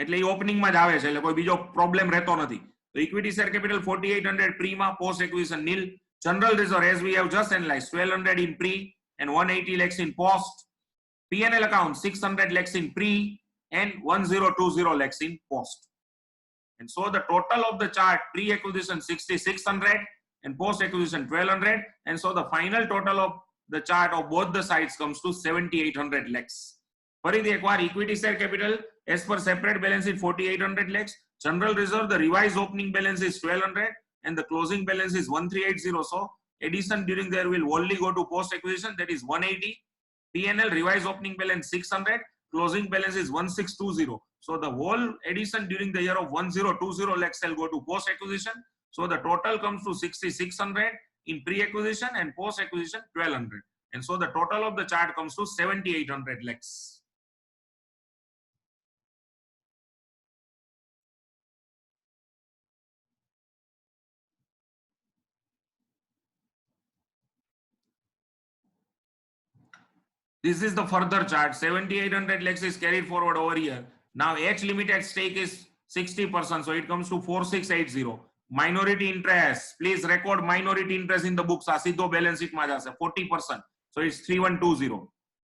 એટલે એ ઓપનિંગમાં જ આવે છે, એટલે કોઈ બીજો પ્રોબ્લેમ રહેતો નથી. તો ઇક્વિટી શેર કેપિટલ 4800 પ્રીમાં, post acquisition nil. General reserve as we have just analyzed 1200 in pre and 180 lakhs in post. P&L account 600 lakhs in pre and 1020 lakhs in post. And so the total of the chart pre-acquisition 6600 and post-acquisition 1200, and so the final total of the chart of both the sides comes to 7800 lakhs. ફરીથી એકવાર equity share capital as per separate balance sheet 4800 lakhs, general reserve the revised opening balance is 1200 and the closing balance is 1380. So addition during there will only go to post-acquisition, that is 180. P&L revised opening balance 600, closing balance is 1620. So the whole addition during the year of 1020 lakhs shall go to post-acquisition. So the total comes to 6600 in pre-acquisition and post-acquisition 1200. And so the total of the chart comes to 7800 lakhs. This is the further chart. 7800 lakhs is carried forward over here. Now H limited stake is 60%, so it comes to 4680. Minority interest, please record minority interest in the books. આ સીધો balance sheet માં જશે 40%, so it's 3120.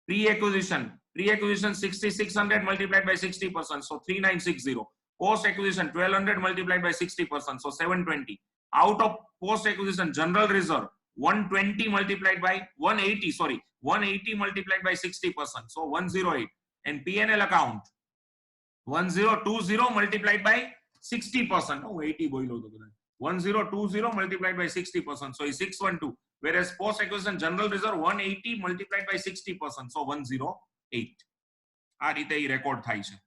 Pre-acquisition 6600 multiplied by 60%, so 3960. Post-acquisition 1200 multiplied by 60%, so 720. Out of post-acquisition general reserve 120 multiplied by 180 multiplied by 60%, so 108. And P&L account 1020 multiplied by 60%. Oh, 80 boilo to 1020 multiplied by 60%, so is 612. Whereas post-acquisition general reserve 180 multiplied by 60%, so 108. આ રીતે ઈ record થાય છે.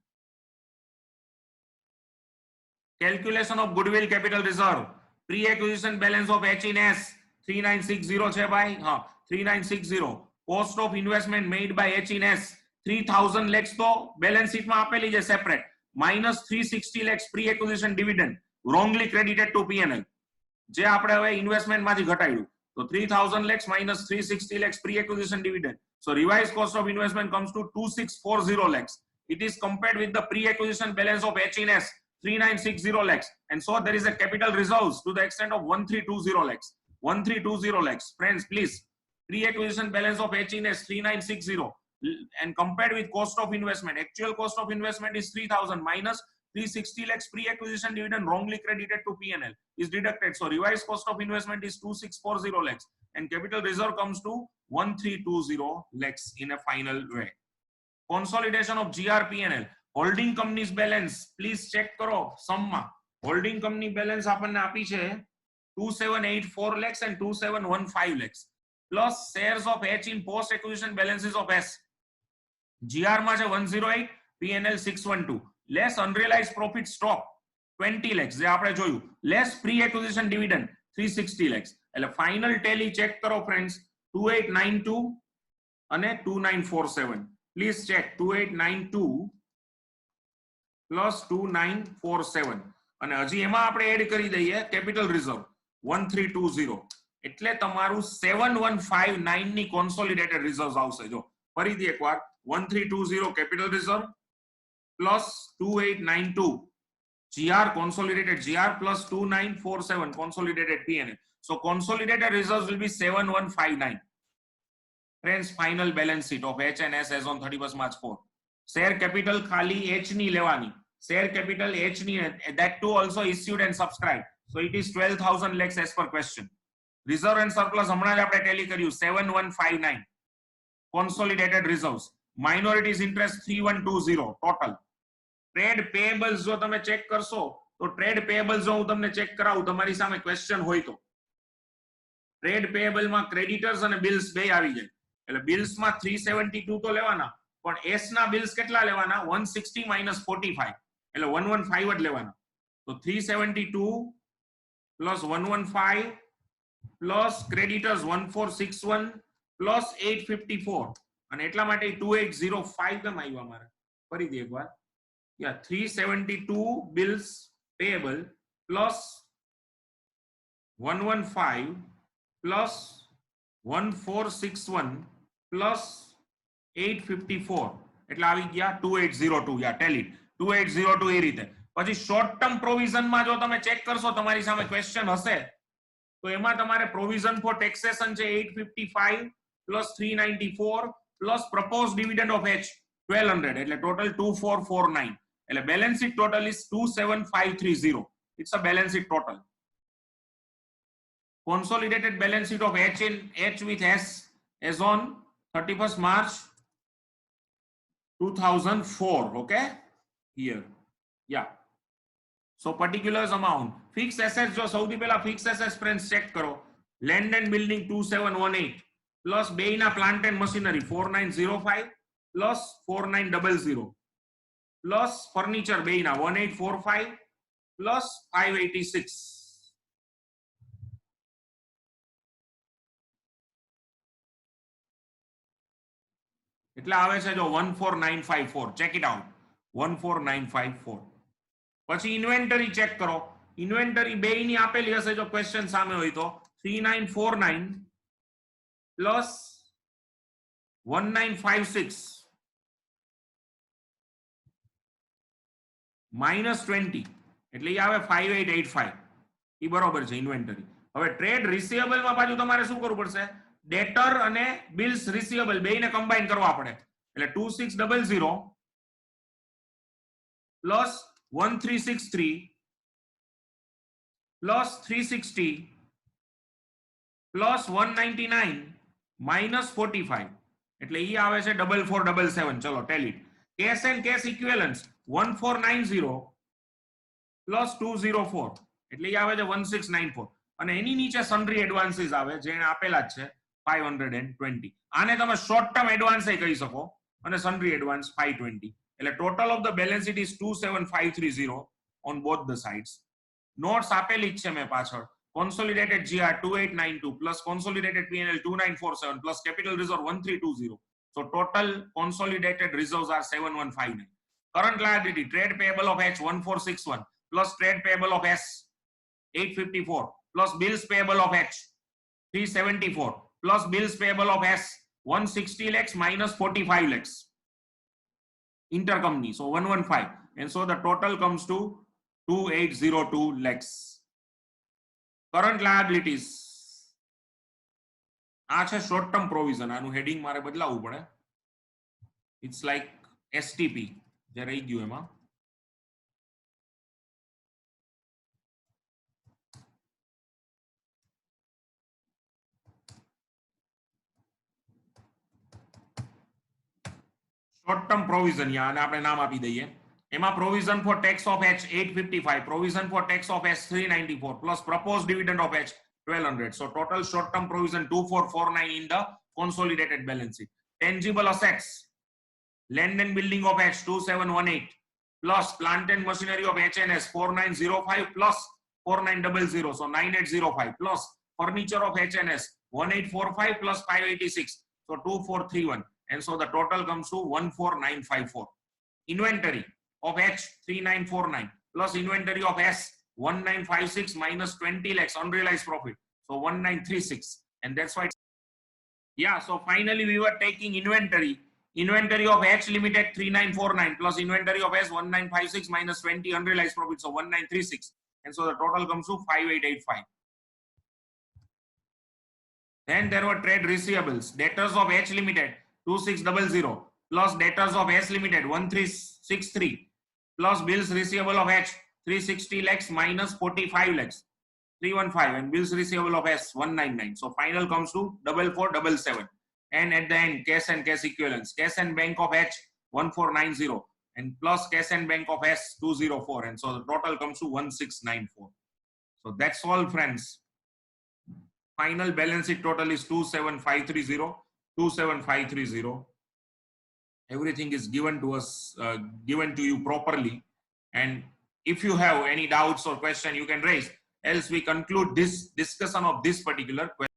Calculation of goodwill capital reserve. Pre-acquisition balance of H in S 3960 છે ભાઈ. હા, 3960. Cost of investment made by H in S 3000 lakhs તો balance sheet માં આપેલી છે separate. minus 360 lakhs pre-acquisition dividend wrongly credited to P&L. જે આપણે હવે investment માંથી ઘટાડ્યું, તો 3000 lakhs minus 360 lakhs pre-acquisition dividend. So revised cost of investment comes to 2640 lakhs. It is compared with the pre-acquisition balance of H in S 3960 lakhs, and so there is a capital reserves to the extent of 1320 lakhs. 1320 lakhs. Friends, please, pre-acquisition balance of H in S 3960 and compared with cost of investment, actual cost of investment is 3000 minus 360 lakhs pre-acquisition dividend wrongly credited to P&L is deducted. So revised cost of investment is 2640 lakhs and capital reserve comes to 1320 lakhs in a final way. Consolidation of GR P&L. Holding company's balance, please check karo sum માં. Holding company balance આપણને આપી છે 2784 lakhs and 2715 lakhs plus shares of H in post acquisition balances of S. GR માં છે 108, P&L 612, less unrealized profit stock 20 lakhs જે આપણે જોયું, less pre acquisition dividend 360 lakhs. એટલે final tally check કરો friends, 2892 અને 2947. Please check 2892 plus 2947 અને હજી એમાં આપણે એડ કરી દઈએ capital reserve 1320, એટલે તમારું 7159 ની consolidated reserves આવશે. જો ફરીથી એકવાર 1320 capital reserve plus 2892 GR consolidated GR plus 2947 consolidated P&L. So consolidated reserves will be 7159. Friends, final balance sheet of H and S as on 31st March 4. Share capital ખાલી H ની લેવાની. Share capital H ની, that too also issued and subscribed. So it is 12,000 lakhs as per question. Reserve and surplus હમણાં જ આપણે Tally કર્યું 7159. Consolidated reserves. Minorities interest 3120 total. Trade payables જો તમે ચેક કરશો તો trade payables જો હું તમને ચેક કરાવું તમારી સામે question હોય તો trade payable માં creditors અને bills બે આવી જાય. એટલે bills માં 372 તો લેવાના પણ S ના બિલ્સ કેટલા લેવાના 160 minus 45 એટલે 115 જ લેવાના. તો 372 plus 115 plus creditors 1461 plus 854 અને એટલા માટે 2805 કેમ આવ્યા મારે ફરીથી એકવાર. 372 bills payable plus 115 plus 1461 plus 854 એટલે આવી ગયા 2802. યા ટેલી 2802 એ રીતે. પછી શોર્ટ ટર્મ પ્રોવિઝન માં જો તમે ચેક કરશો તમારી સામે ક્વેશ્ચન હશે તો એમાં તમારે પ્રોવિઝન ફોર ટેક્સેશન છે 855 plus 394 plus proposed dividend of H 1200 એટલે ટોટલ 2449 એટલે balance sheet total is 27530. it's a balance sheet total. Consolidated balance sheet of H in H with S as on 31st March 2004. Okay, here. Yeah. So particulars amount. Fixed assets जो સૌથી પહેલા fixed assets friends check કરો. Land and building 2718 plus બેયના plant and machinery 4905 plus 4900 plus furniture બેયના 1845 plus 586. એટલે આવે છે જો 14954. check it out 14954. પછી inventory check કરો. ઇન્વેન્ટરી બેયની આપેલી હશે જો ક્વેશ્ચન સામે હોય તો 3949 પ્લસ 1956 માઇનસ 20 એટલે એ આવે 5885. એ બરોબર છે ઇન્વેન્ટરી. હવે ટ્રેડ રિસીવેબલ માં પાછું તમારે શું કરવું પડશે ડેટર અને બિલ્સ રિસીવેબલ બેયને કમ્બાઈન કરવા પડે એટલે 2600 પ્લસ 1363 plus 360 plus 199 minus 45 એટલે ઈ આવે છે 4477. ચલો Tally. cash and cash equivalents 1490 plus 204 એટલે ઈ આવે છે 1694 અને એની નીચે sundry advances આવે જે આપેલા જ છે 520. આને તમે શોર્ટ ટર્મ એડવાન્સ એ કહી શકો અને sundry advance 520 એટલે total of the balance sheet is 27530 on both the sides. Notes આપેલી જ છે મેં પાછળ. consolidated GR 2892 plus consolidated P&L 2947 plus capital reserve 1320. so total consolidated reserves are 7159. current liability trade payable of H 1461 plus trade payable of S 854 plus bills payable of H 374 plus bills payable of S 160 lakhs minus 45 lakhs intercompany, so 115, and so the total comes to 2802 lakhs. current liabilities આ છે short term provision. આનું heading મારે બદલાવવું પડે. it's like STP જે રહી ગયું એમાં. short term provision યા અને આપણે નામ આપી દઈએ. એમાં provision for tax of H 855, provision for tax of S 394 plus proposed dividend of H 1200. so total short term provision 2449 in the consolidated balance sheet. Tangible assets land and building of H 2718 plus plant and machinery of HNS 4905 plus 4900, so 9805 plus furniture of HNS 1845 plus 586, so 2431, and so the total comes to 14954. Inventory of H 3949 plus inventory of S 1956 minus 20 lakhs unrealized profit, so 1936, and that's why. Yeah, so finally we were taking inventory of H limited 3949 plus inventory of S 1956 minus 20 unrealized profit, so 1936, and so the total comes to 5885. Then there were trade receivables. Debtors of H limited 2600 plus debtors of S limited 1363 plus bills receivable of H 360 lakhs minus 45 lakhs 315, and bills receivable of S 199. so final comes to 4477. And at the end cash and cash equivalents, cash and bank of H 1490 and plus cash and bank of S 204, and so the total comes to 1694. so that's all friends. Final balance sheet total is 27530. everything is given to us, given to you properly. And if you have any doubts or question, you can raise. Else we conclude this discussion of this particular question.